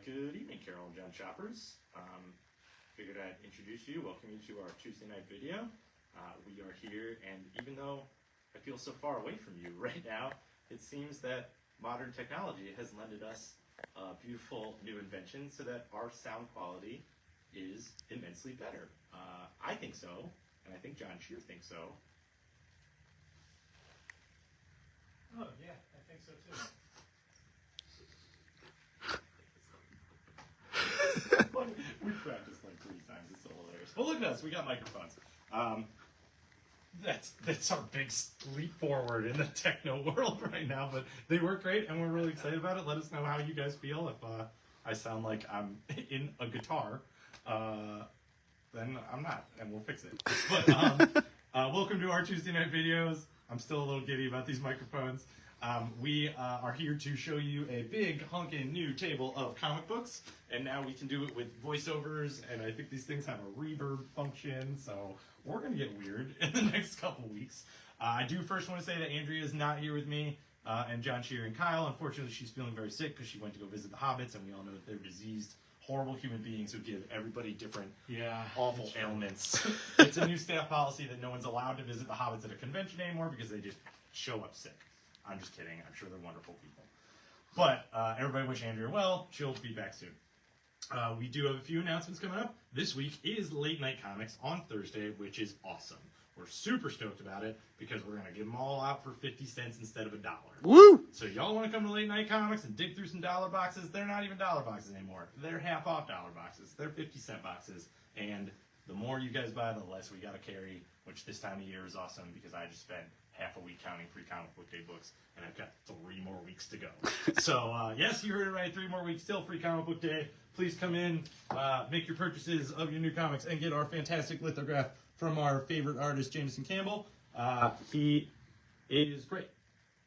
Good evening, Carol and John Shoppers. Figured I'd introduce you, welcome you to our Tuesday night video. We are here, and even though I feel so far away from you right now, it seems that modern technology has lended us a beautiful new invention so that our sound quality is immensely better. I think so, and I think John Shear thinks so. Oh, yeah, I think so too. We practiced like 3 times. It's so hilarious. But look at us. We got microphones. That's our big leap forward in the techno world right now. But they work great, and we're really excited about it. Let us know how you guys feel. If I sound like I'm in a guitar, then I'm not, and we'll fix it. But welcome to our Tuesday night videos. I'm still a little giddy about these microphones. We are here to show you a big honkin' new table of comic books, and now we can do it with voiceovers, and I think these things have a reverb function, so we're gonna get weird in the next couple weeks. I do first want to say that Andrea is not here with me, and John Shear and Kyle. Unfortunately, she's feeling very sick because she went to go visit the Hobbits, and we all know that they're diseased, horrible human beings who give everybody different, awful ailments. It's a new staff policy that no one's allowed to visit the Hobbits at a convention anymore because they just show up sick. I'm just kidding. I'm sure they're wonderful people. But everybody wish Andrea well. She'll be back soon. We do have a few announcements coming up. This week is Late Night Comics on Thursday, which is awesome. We're super stoked about it because we're going to give them all out for 50 cents instead of $1. Woo! So y'all want to come to Late Night Comics and dig through some dollar boxes? They're not even dollar boxes anymore. They're half off dollar boxes. They're 50-cent boxes. And the more you guys buy, the less we got to carry, which this time of year is awesome because I just spent half a week counting free comic book day books, and I've got 3 more weeks to go. So, yes, you heard it right, 3 more weeks till free comic book day. Please come in, make your purchases of your new comics, and get our fantastic lithograph from our favorite artist, Jameson Campbell. He is great.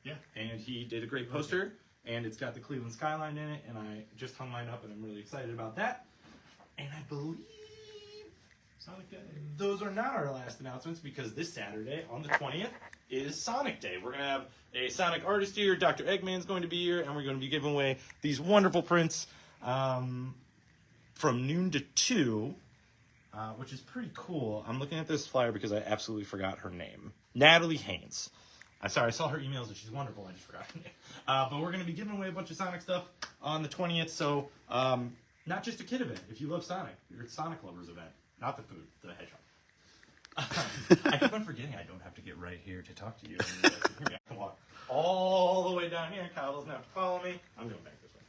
Yeah. And he did a great poster, and it's got the Cleveland skyline in it, and I just hung mine up, and I'm really excited about that. And I believe Sonic Day. those are not our last announcements because this Saturday, on the 20th, is Sonic Day. We're going to have a Sonic artist here. Dr. Eggman's going to be here, and we're going to be giving away these wonderful prints from noon to 2, which is pretty cool. I'm looking at this flyer because I absolutely forgot her name. Natalie Haynes. I'm sorry, I saw her emails, and she's wonderful. I just forgot her name. But we're going to be giving away a bunch of Sonic stuff on the 20th, so not just a kid event. If you love Sonic, you're at Sonic Lovers event. Not the food, the hedgehog. I keep on forgetting I don't have to get right here to talk to you. I can walk all the way down here. Kyle doesn't have to follow me. I'm going back this way.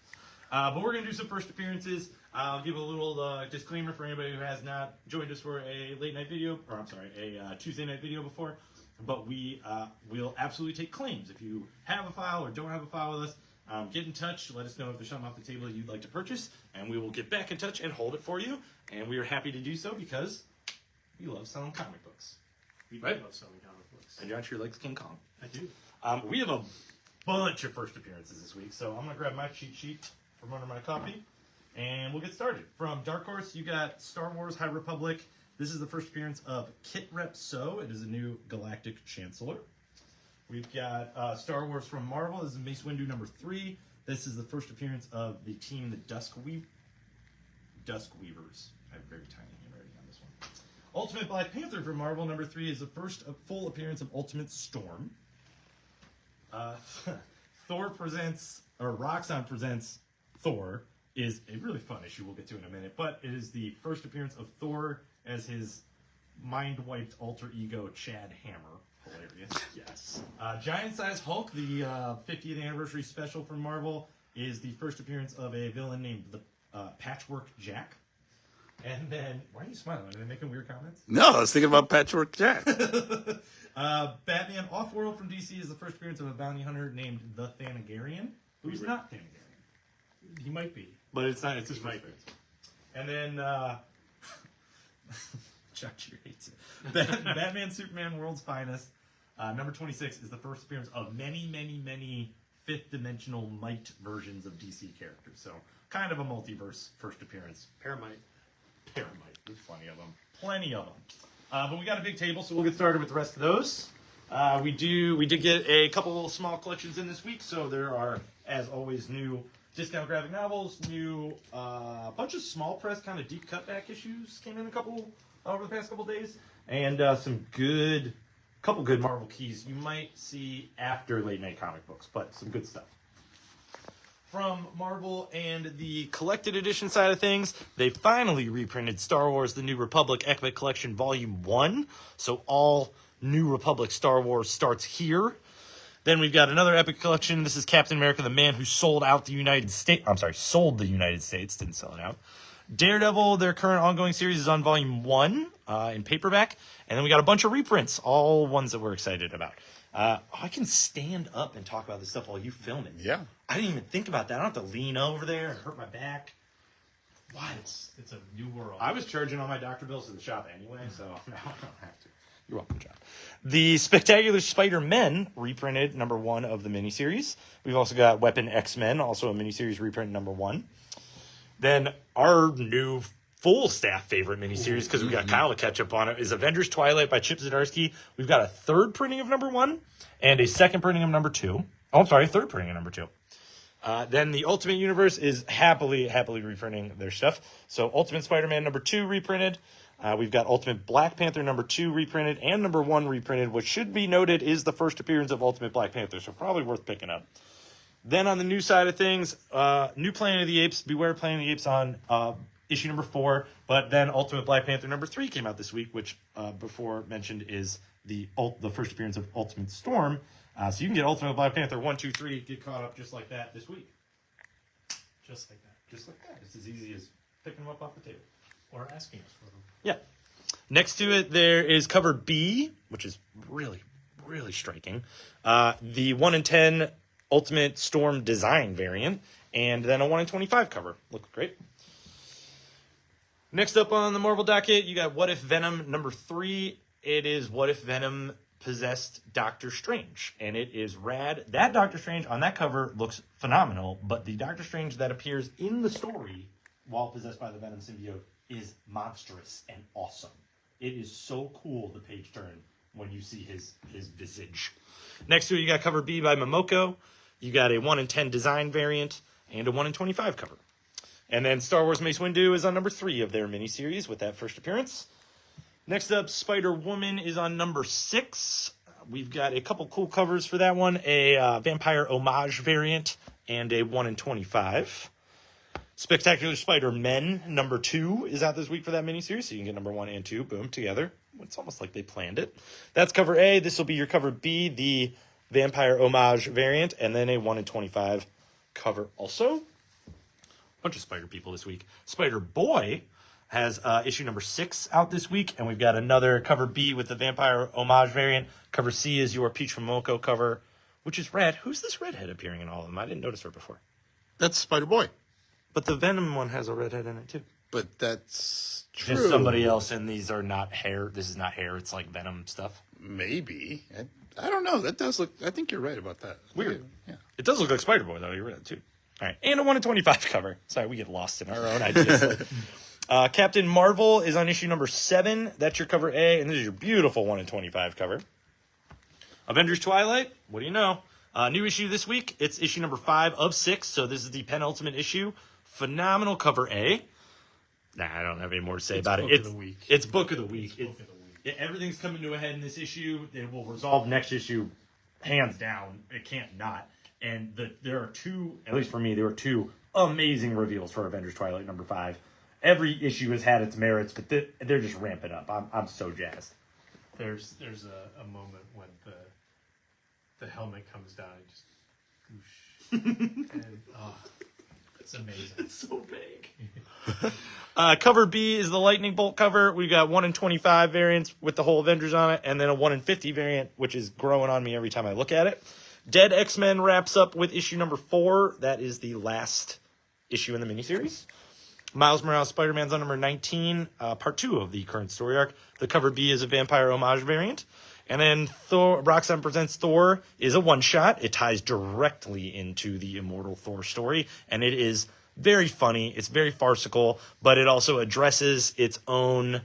But we're going to do some first appearances. I'll give a little disclaimer for anybody who has not joined us for a late night video, or I'm sorry, a Tuesday night video before. But we will absolutely take claims. If you have a file or don't have a file with us, get in touch. Let us know if there's something off the table you'd like to purchase, and we will get back in touch and hold it for you. And we are happy to do so because we love selling comic books. We do Right? love selling comic books. And John Shear likes King Kong. I do. We have a bunch of first appearances this week, so I'm going to grab my cheat sheet from under my coffee, and we'll get started. From Dark Horse, you got Star Wars High Republic. This is the first appearance of Kit Rep So. It is a new Galactic Chancellor. We've got Star Wars from Marvel. This is Mace Windu number 3. This is the first appearance of the team, the Dusk Weavers. I have very tiny handwriting on this one. Ultimate Black Panther from Marvel number 3 is the first full appearance of Ultimate Storm. Thor presents, or Roxxon presents Thor is a really fun issue we'll get to in a minute, but it is the first appearance of Thor as his mind-wiped alter ego, Chad Hammer. Hilarious. Yes. Giant Size Hulk, the 50th anniversary special from Marvel, is the first appearance of a villain named the Patchwork Jack. And then, why are you smiling? Are they making weird comments? No, I was thinking about Patchwork Jack. Batman Off-World from DC is the first appearance of a bounty hunter named the Thanagarian, who's not Thanagarian. He might be. But it's not, it's his He first might be. appearance. And then, Chuck Shear hates it. Batman Superman World's Finest, number 26, is the first appearance of many, many, many fifth-dimensional Might versions of DC characters. So, kind of a multiverse first appearance. Paramite. There's plenty of them. But we got a big table, so we'll get started with the rest of those. We did get a couple small collections in this week, so there are, as always, new Discount graphic novels, new bunch of small press kind of deep cutback issues came in over the past couple days, and some couple good Marvel keys you might see after late night comic books, but some good stuff. From Marvel and the collected edition side of things, they finally reprinted Star Wars The New Republic Epic Collection Volume 1. So all New Republic Star Wars starts here. Then we've got another epic collection. This is Captain America, the man who sold the United States, didn't sell it out. Daredevil, their current ongoing series, is on Volume 1 in paperback. And then we got a bunch of reprints, all ones that we're excited about. I can stand up and talk about this stuff while you film it. Yeah. I didn't even think about that. I don't have to lean over there and hurt my back. What? It's a new world. I was charging all my doctor bills to the shop anyway, so now I don't have to. You're welcome, John. The Spectacular Spider-Men reprinted number 1 of the miniseries. We've also got Weapon X-Men, also a miniseries reprint number 1. Then our new full staff favorite miniseries, because we got Kyle to catch up on it, is Avengers Twilight by Chip Zdarsky. We've got a third printing of number 1 and a second printing of number 2. Oh, I'm sorry, third printing of number 2. Then the Ultimate Universe is happily reprinting their stuff. So Ultimate Spider-Man number 2 reprinted. We've got Ultimate Black Panther number 2 reprinted and number 1 reprinted, which should be noted is the first appearance of Ultimate Black Panther, so probably worth picking up. Then on the new side of things, new Planet of the Apes, Beware Planet of the Apes on issue number 4, but then Ultimate Black Panther number 3 came out this week, which before mentioned is the first appearance of Ultimate Storm. So you can get Ultimate Black Panther 1, 2, 3, get caught up just like that this week. Just like that. Just like that. It's as easy as picking them up off the table. Or asking us for them. Yeah. Next to it, there is cover B, which is really, really striking. The 1 in 10 Ultimate Storm design variant, and then a 1 in 25 cover. Looks great. Next up on the Marvel docket, you got What If Venom number 3. It is What If Venom possessed Doctor Strange, and it is rad. That Doctor Strange on that cover looks phenomenal, but the Doctor Strange that appears in the story while possessed by the Venom symbiote is monstrous and awesome. It is so cool, the page turn, when you see his visage. Next to it, you got cover B by Momoko. You got a 1 in 10 design variant and a 1 in 25 cover. And then Star Wars Mace Windu is on number 3 of their miniseries with that first appearance. Next up, Spider-Woman is on number 6. We've got a couple cool covers for that one. A vampire homage variant and a 1 in 25. Spectacular Spider-Men number 2 is out this week for that miniseries, so you can get number 1 and 2, boom, together. It's almost like they planned it. That's cover A. This will be your cover B, the vampire homage variant, and then a 1 in 25 cover also. Bunch of Spider people this week. Spider-Boy has issue number 6 out this week, and we've got another cover B with the vampire homage variant. Cover C is your Peach Momoko cover, which is rad. Who's this redhead appearing in all of them? I didn't notice her before. That's Spider-Boy. But the Venom one has a redhead in it, too. But that's true. Just somebody else, and these are not hair. This is not hair. It's like Venom stuff. Maybe. I don't know. That does look... I think you're right about that. Weird. Yeah. It does look like Spider-Boy, though. You're right, too. All right. And a 1 in 25 cover. Sorry, we get lost in our own ideas. Captain Marvel is on issue number 7. That's your cover A, and this is your beautiful 1 in 25 cover. Avengers Twilight, what do you know? New issue this week. It's issue number 5 of 6, so this is the penultimate issue. Phenomenal cover A. Nah, I don't have any more to say about it. It's book of the week. Everything's coming to a head in this issue. It will resolve next issue, hands down. It can't not. And there are 2, at least for me, there were 2 amazing reveals for Avengers Twilight number 5. Every issue has had its merits, but they're just ramping up. I'm so jazzed. There's a moment when the helmet comes down and just whoosh. And it's amazing. It's so big. Cover B is the Lightning Bolt cover. We've got 1 in 25 variants with the whole Avengers on it, and then a 1 in 50 variant, which is growing on me every time I look at it. Dead X-Men wraps up with issue number 4. That is the last issue in the miniseries. Miles Morales Spider-Man's on number 19, part 2 of the current story arc. The cover B is a vampire homage variant. And then Roxanne Presents Thor is a one-shot. It ties directly into the Immortal Thor story, and it is very funny. It's very farcical, but it also addresses its own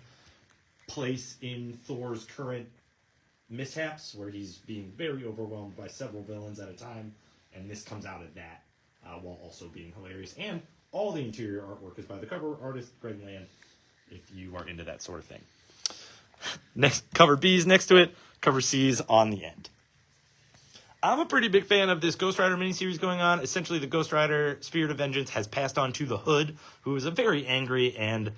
place in Thor's current mishaps, where he's being very overwhelmed by several villains at a time, and this comes out of that. while also being hilarious. And all the interior artwork is by the cover artist, Greg Land, if you are into that sort of thing. Next, cover B is next to it. Cover C is on the end. I'm a pretty big fan of this Ghost Rider miniseries going on. Essentially, the Ghost Rider Spirit of Vengeance has passed on to the Hood, who is a very angry and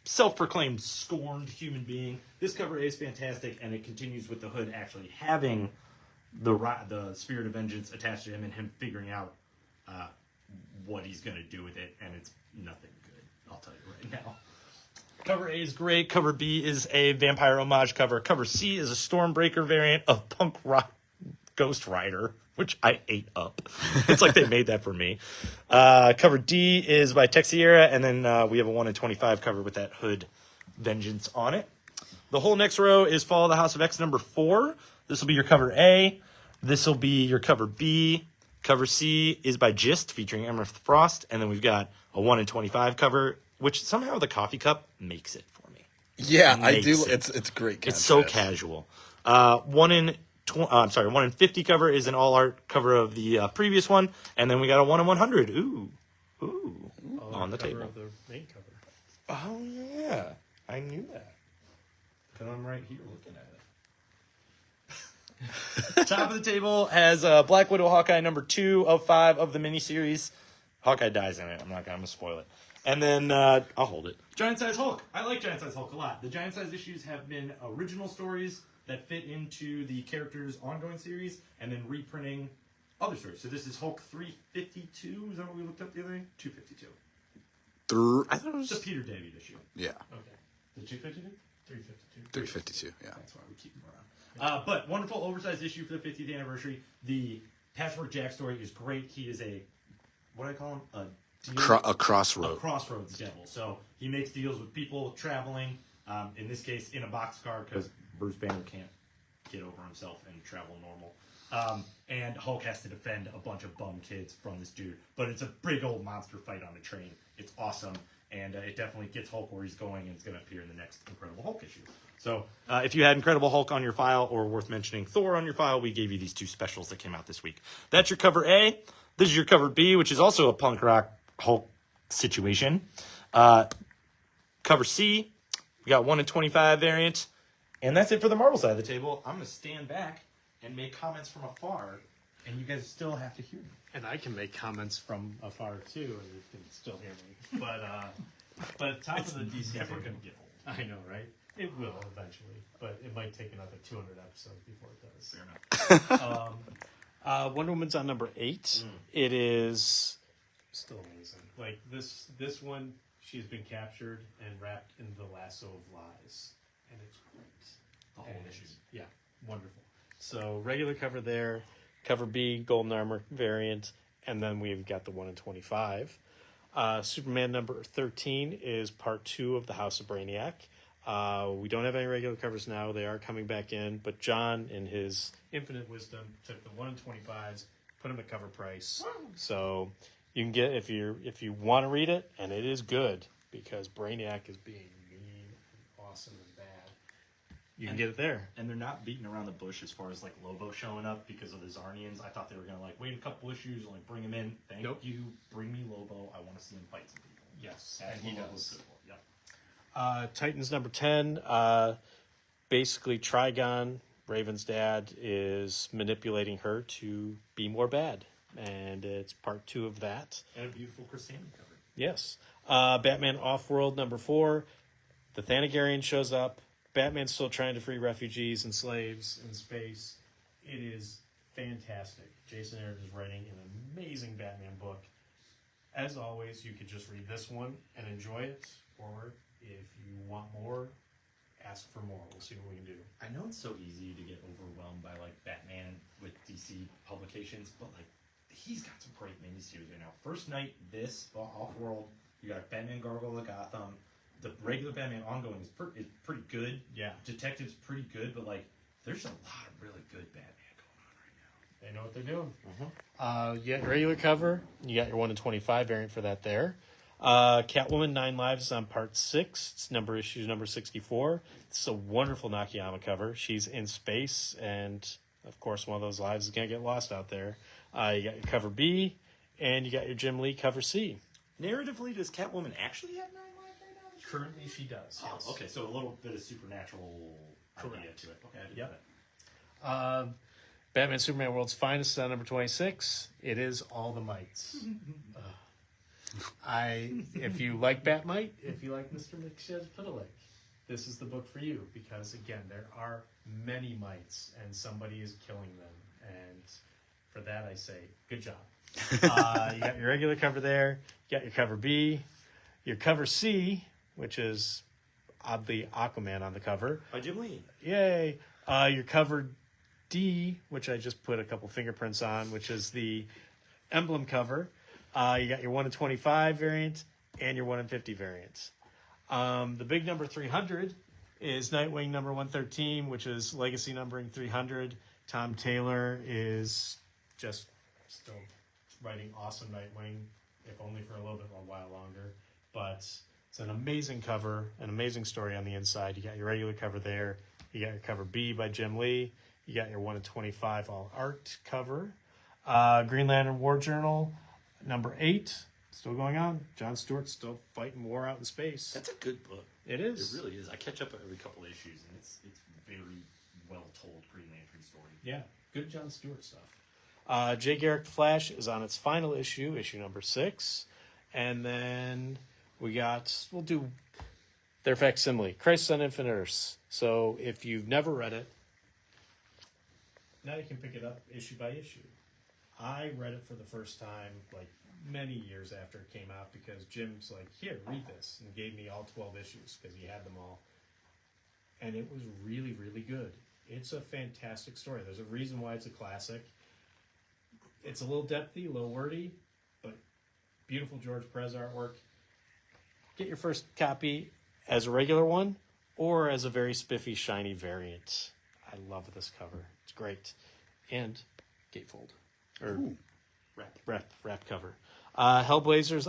self-proclaimed scorned human being. This cover A is fantastic, and it continues with the Hood actually having the Spirit of Vengeance attached to him and him figuring out what he's going to do with it, and it's nothing good, I'll tell you right now. Cover A is great. Cover B is a vampire homage cover. Cover C is a Stormbreaker variant of punk rock Ghost Rider, which I ate up. It's like they made that for me. Cover D is by Texiera, and then we have a 1 in 25 cover with that Hood Vengeance on it. The whole next row is Fall of the House of X number 4. This will be your cover A. This will be your cover B. Cover C is by Gist, featuring Emerald Frost, and then we've got a 1 in 25 cover, which somehow the coffee cup makes it for me. Yeah, I do. Makes it. It's great. It's so casual. 1 in 50 cover is an all art cover of the previous one, and then we got a 1 in 100. Ooh, on the table. Of the main cover. Oh yeah, I knew that. Because I'm right here looking at it. Top of the table has Black Widow Hawkeye number 2 of 5 of the miniseries. Hawkeye dies in it. I'm gonna spoil it. And then I'll hold it. Giant Size Hulk. I like Giant Size Hulk a lot. The Giant Size issues have been original stories that fit into the character's ongoing series, and then reprinting other stories. So this is Hulk 352. Is that what we looked up the other day? 252. I thought it was It's a Peter David issue. Yeah, Okay. The 252? 352. 352. Yeah. That's why we keep them around. But wonderful oversized issue for the 50th anniversary. The Patchwork Jack story is great. He is what do I call him? A crossroad. A crossroads devil. So he makes deals with people traveling, in this case, in a boxcar, because Bruce Banner can't get over himself and travel normal. And Hulk has to defend a bunch of bum kids from this dude. But it's a big old monster fight on a train. It's awesome. And it definitely gets Hulk where he's going, and it's going to appear in the next Incredible Hulk issue. So if you had Incredible Hulk on your file, or worth mentioning Thor on your file, we gave you these 2 specials that came out this week. That's your cover A. This is your cover B, which is also a punk rock Hulk situation. Cover C, we got 1 in 25 variant. And that's it for the Marvel side of the table. I'm going to stand back and make comments from afar, and you guys still have to hear me. And I can make comments from afar too, and you can still hear me. But top of the DC never table, going to get old. I know, right? It will eventually, but it might take another 200 episodes before it does. Fair enough. Wonder Woman's on number 8. It is still amazing. Like this one, she's been captured and wrapped in the lasso of lies, and it's great. The whole issue. Yeah, wonderful. So regular cover there, cover B, Golden Armor variant, and then we've got the 1 in 25. Superman number 13 is part 2 of the House of Brainiac. We don't have any regular covers now. They are coming back in, but John, in his infinite wisdom, took the 1 in 25s, put them at cover price. So you can get, if you want to read it, and it is good, because Brainiac is being mean and awesome and bad. You can get it there. And they're not beating around the bush as far as like Lobo showing up because of the Zarnians. I thought they were going to like wait a couple issues and like bring him in. Thank you. Bring me Lobo. I want to see him fight some people. Yes, And he Lobo's does. good for it. Yep. Titans number 10, basically Trigon, Raven's dad, is manipulating her to be more bad. And it's part 2 of that. And a beautiful Chrysanthemum cover. Yes. Batman Off-World number 4, the Thanagarian shows up. Batman's still trying to free refugees and slaves in space. It is fantastic. Jason Aaron is writing an amazing Batman book. As always, you could just read this one and enjoy it, or if you want more, ask for more. We'll see what we can do. I know it's so easy to get overwhelmed by like Batman with DC publications, but like he's got some great miniseries right now. First Night, this Off-World, you got Batman Gargoyle of Gotham. The regular Batman ongoing is pretty good. Yeah. Detective's pretty good, but like there's a lot of really good Batman going on right now. They know what they're doing. You got your regular cover. You got your 1 in 25 variant for that there. Catwoman 9 Lives is on part 6. It's issue number 64. It's a wonderful Nakayama cover. She's in space, and of course, one of those lives is going to get lost out there. You got your cover B and you got your Jim Lee cover C. Narratively, does Catwoman actually have 9 lives right now? Currently, she does. Oh, Yes. okay, so a little bit of supernatural idea Correct. to it. Okay, I didn't Yep. know that. Batman Superman World's Finest is on number 26. It is all the mites. If you like Batmite, if you like Mr. McShedpidalick, this is the book for you because again, there are many mites and somebody is killing them, and for that I say, good job. You got your regular cover there. You got your cover B, your cover C, which is oddly Aquaman on the cover. By Jim Lee. Yay! Your cover D, which I just put a couple fingerprints on, which is the emblem cover. You got your 1 in 25 variant and your 1 in 50 variant. The big number 300 is Nightwing number 113, which is legacy numbering 300. Tom Taylor is just still writing awesome Nightwing, if only for a little bit more while longer. But it's an amazing cover, an amazing story on the inside. You got your regular cover there. You got your cover B by Jim Lee. You got your 1 in 25 all art cover. Green Lantern War Journal number 8, still going on. Jon Stewart's still fighting war out in space. That's a good book. It is. It really is. I catch up every couple of issues, and it's very well told Green Lantern story. Yeah, good Jon Stewart stuff. Jay Garrick the Flash is on its final issue, issue number 6. And then we'll do their facsimile, Crisis on Infinite Earths. So if you've never read it, now you can pick it up issue by issue. I read it for the first time like many years after it came out because Jim's like, here, read this, and gave me all 12 issues because he had them all. And it was really, really good. It's a fantastic story. There's a reason why it's a classic. It's a little depthy, a little wordy, but beautiful George Perez artwork. Get your first copy as a regular one or as a very spiffy, shiny variant. I love this cover. It's great. And gatefold. Or wrap cover. Hellblazers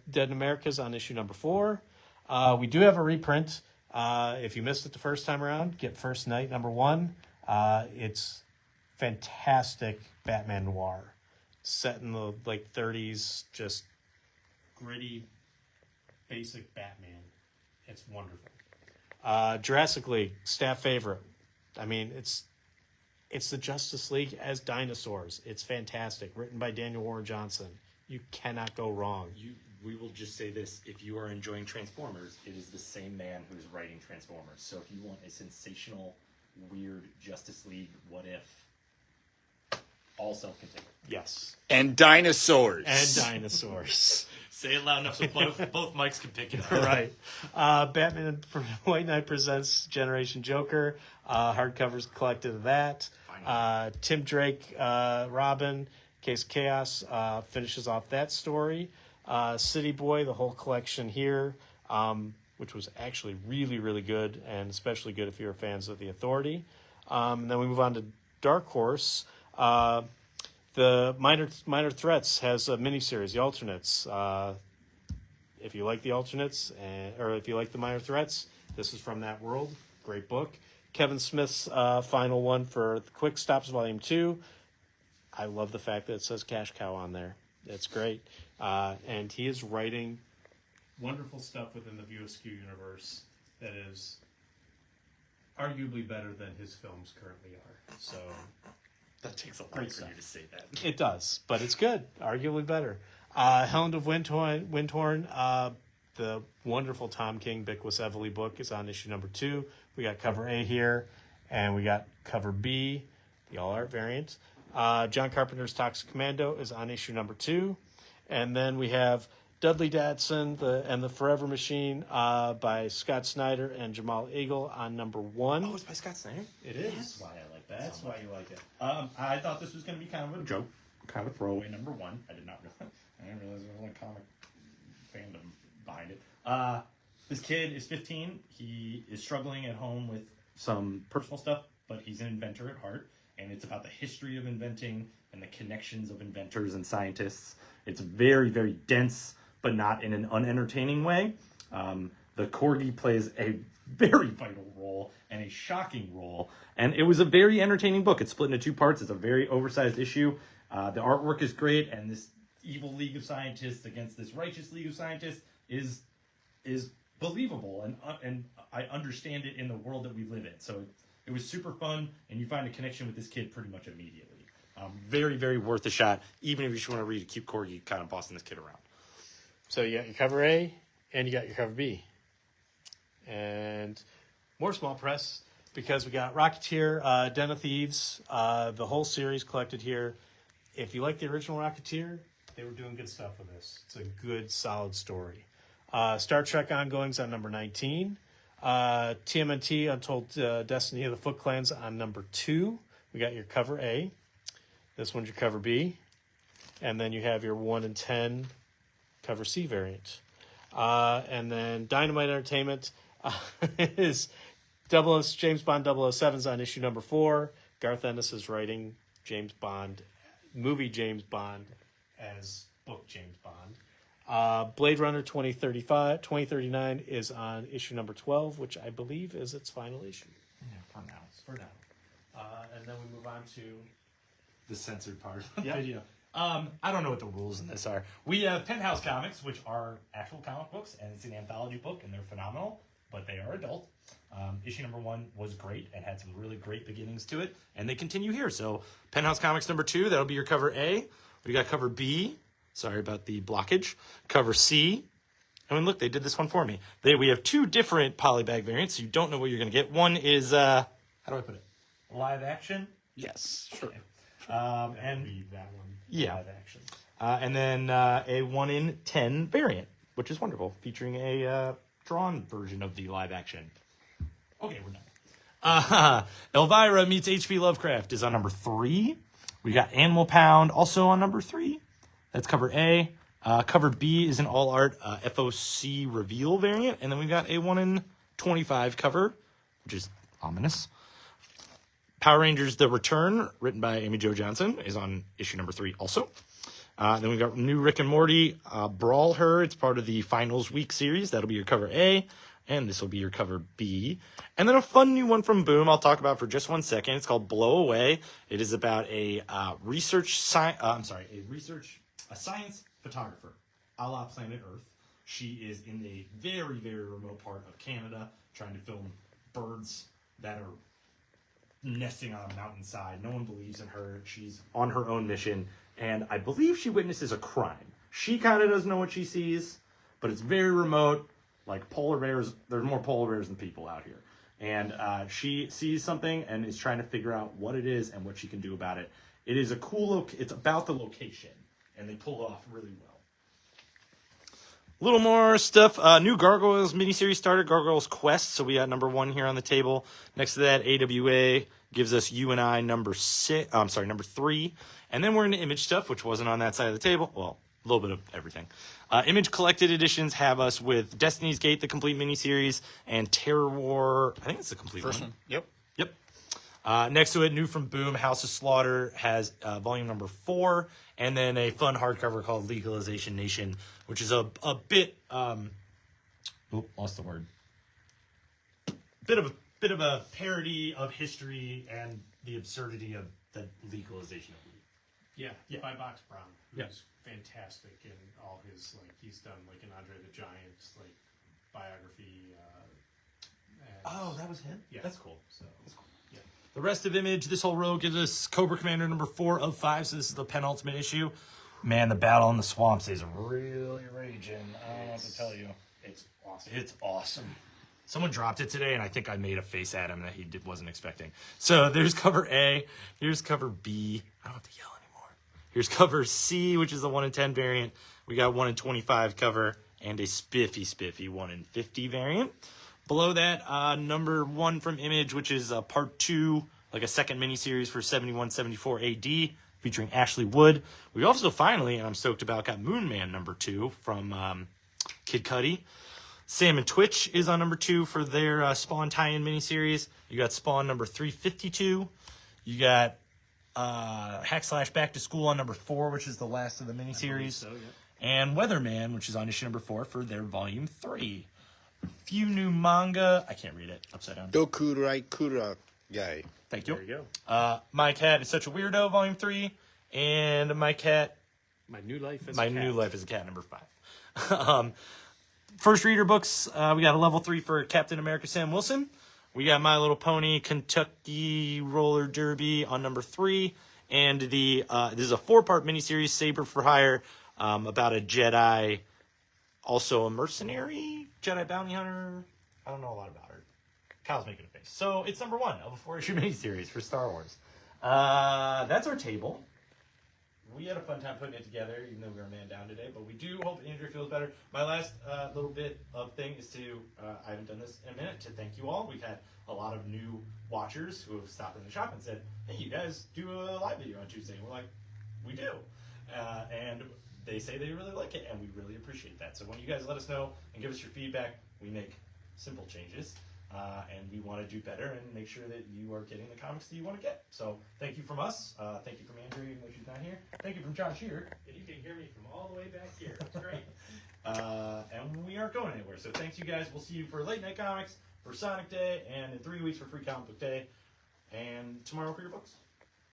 Dead in America's on issue number 4. We do have a reprint. If you missed it the first time around, get First Night number 1. It's fantastic Batman noir. Set in the like 30s, just gritty, basic Batman. It's wonderful. Jurassic League, staff favorite. I mean, it's the Justice League as dinosaurs. It's fantastic. Written by Daniel Warren Johnson. You cannot go wrong. We will just say this. If you are enjoying Transformers, it is the same man who's writing Transformers. So if you want a sensational, weird Justice League what if, all self-contained. Yes. And dinosaurs. And dinosaurs. Say it loud enough so both mics can pick it up. Right. Batman White Knight presents Generation Joker. Hardcovers collected of that. Tim Drake, Robin, Case of Chaos finishes off that story. City Boy, the whole collection here, which was actually really, really good, and especially good if you're fans of The Authority. And then we move on to Dark Horse. The Minor Threats has a miniseries, The Alternates. If you like The Alternates, or if you like the Minor Threats, this is from that world. Great book. Kevin Smith's final one for the Quick Stops Volume 2. I love the fact that it says Cash Cow on there. It's great. And he is writing wonderful stuff within the View Askew universe that is arguably better than his films currently are. So That takes a lot Great for stuff. you to say that. it does, but it's good. Arguably better. Hound of Windhorn, the wonderful Tom King Bickwith Evely book is on issue number 2. We got cover A here, and we got cover B, the all art variant. John Carpenter's Toxic Commando is on issue number 2. And then we have Dudley Datsun and the Forever Machine by Scott Snyder and Jamal Eagle on number 1. Oh, it's by Scott Snyder? It is. That's why I like that. That's so why much. you like it. I thought this was going to be kind of a joke, kind of a throwaway number 1. I didn't realize there was a comic fandom behind it. This kid is 15. He is struggling at home with some personal stuff, but he's an inventor at heart, and it's about the history of inventing and the connections of inventors and scientists. It's very, very dense, but not in an unentertaining way. The Corgi plays a very vital role and a shocking role, and it was a very entertaining book. It's split into 2 parts. It's a very oversized issue. The artwork is great, and this evil League of Scientists against this righteous League of Scientists is believable, and I understand it in the world that we live in. So it was super fun, and you find a connection with this kid pretty much immediately. Very, very worth a shot, even if you just want to read a cute corgi kind of bossing this kid around. So you got your cover A and you got your cover B. And more small press because we got Rocketeer, Den of Thieves, the whole series collected here. If you like the original Rocketeer, they were doing good stuff with this. It's a good, solid story. Star Trek Ongoings on number 19. TMNT, Untold Destiny of the Foot Clans on number 2. We got your cover A. This one's your cover B. And then you have your 1 and 10 cover C variant. And then Dynamite Entertainment is James Bond 007's on issue number 4. Garth Ennis is writing James Bond, movie James Bond as book James Bond. Blade Runner 2039 is on issue number 12, which I believe is its final issue. Yeah, for now. And then we move on to... The censored part of the Yep. video. I don't know what the rules in this are. We have Penthouse Comics, which are actual comic books, and it's an anthology book, and they're phenomenal, but they are adult. Issue number 1 was great and had some really great beginnings to it, and they continue here. So Penthouse Comics number 2, that'll be your cover A. We got cover B. Sorry about the blockage. Cover C. I mean, look, they did this one for me. We have 2 different polybag variants, so you don't know what you're going to get. One is, how do I put it? Live action? Yes, sure. And that one. yeah. Live action. And then a 1 in 10 variant, which is wonderful, featuring a drawn version of the live action. Okay, we're done. Elvira meets H.P. Lovecraft is on number 3. We got Animal Pound also on number 3. That's cover A. Cover B is an all art FOC reveal variant, and then we've got a 1 in 25 cover, which is ominous. Power Rangers The Return, written by Amy Jo Johnson, is on issue number 3 also. Then we've got new Rick and Morty, Brawl Her. It's part of the Finals Week series. That'll be your cover A, and this will be your cover B. And then a fun new one from Boom I'll talk about for just 1 second. It's called Blow Away. It is about a science photographer, a la Planet Earth. She is in a very, very remote part of Canada trying to film birds that are nesting on a mountainside. No one believes in her. She's on her own mission, and I believe she witnesses a crime. She kind of doesn't know what she sees, but it's very remote. Like polar bears, there's more polar bears than people out here. And she sees something and is trying to figure out what it is and what she can do about it. It is a cool it's about the location, and they pull it off really well. A little more stuff. New Gargoyles miniseries started, Gargoyles Quest. So we got number 1 here on the table. Next to that, AWA gives us You and I number 3. And then we're into Image stuff, which wasn't on that side of the table. Well, a little bit of everything. Image collected editions have us with Destiny's Gate, the complete miniseries, and Terror War. I think it's the complete First one. Yep. Yep. Next to it, new from Boom, House of Slaughter has volume number 4, and then a fun hardcover called Legalization Nation, which is a bit lost the word. Bit of a parody of history and the absurdity of the legalization of weed. Yeah, by Box Brown, who's Yeah. fantastic in all his, he's done, an Andre the Giant, biography. Oh, that was him? Yeah. That's cool. So, yeah. The rest of Image, this whole row gives us Cobra Commander number 4 of 5, so this is the penultimate issue. Man, the battle in the swamps is really raging. I don't know what to tell you. It's awesome. It's awesome. Someone dropped it today, and I think I made a face at him that he wasn't expecting. So there's cover A. Here's cover B. I don't have to yell anymore. Here's cover C, which is the 1 in 10 variant. We got 1 in 25 cover and a spiffy 1 in 50 variant. Below that, number 1 from Image, which is part 2, like a second miniseries for 71-74 AD, featuring Ashley Wood. We also finally, and I'm stoked about, got Moon Man number 2 from Kid Cudi. Sam and Twitch is on number 2 for their Spawn tie-in miniseries. You got Spawn number 352. You got / Back to School on number 4, which is the last of the miniseries. So, yeah. And Weatherman, which is on issue number 4 for their volume 3. Few new manga. I can't read it. Upside down. Dokurai Kura guy. Thank you. There you go. My Cat is Such a Weirdo, volume 3. And My Cat My New Life as My a Cat. New Life as a Cat, number 5. First reader books, we got a level 3 for Captain America Sam Wilson. We got My Little Pony Kentucky Roller Derby on number 3. And this is a 4-part miniseries, Saber for Hire, about a Jedi, also a mercenary, Jedi bounty hunter. I don't know a lot about her. Kyle's making a face. So it's number 1 of a 4-issue miniseries for Star Wars. That's our table. We had a fun time putting it together, even though we were a man down today. But we do hope Andrew feels better. My last little bit of thing is to, I haven't done this in a minute, to thank you all. We've had a lot of new watchers who have stopped in the shop and said, hey, you guys do a live video on Tuesday. And we're like, we do. And they say they really like it, and we really appreciate that. So when you guys let us know and give us your feedback, we make simple changes. And we want to do better and make sure that you are getting the comics that you want to get. So thank you from us. Thank you from Andrew, even though she's not here. Thank you from John Shear. And you can hear me from all the way back here. That's great. And we aren't going anywhere. So thanks, you guys. We'll see you for Late Night Comics, for Sonic Day, and in 3 weeks for Free Comic Book Day, and tomorrow for your books.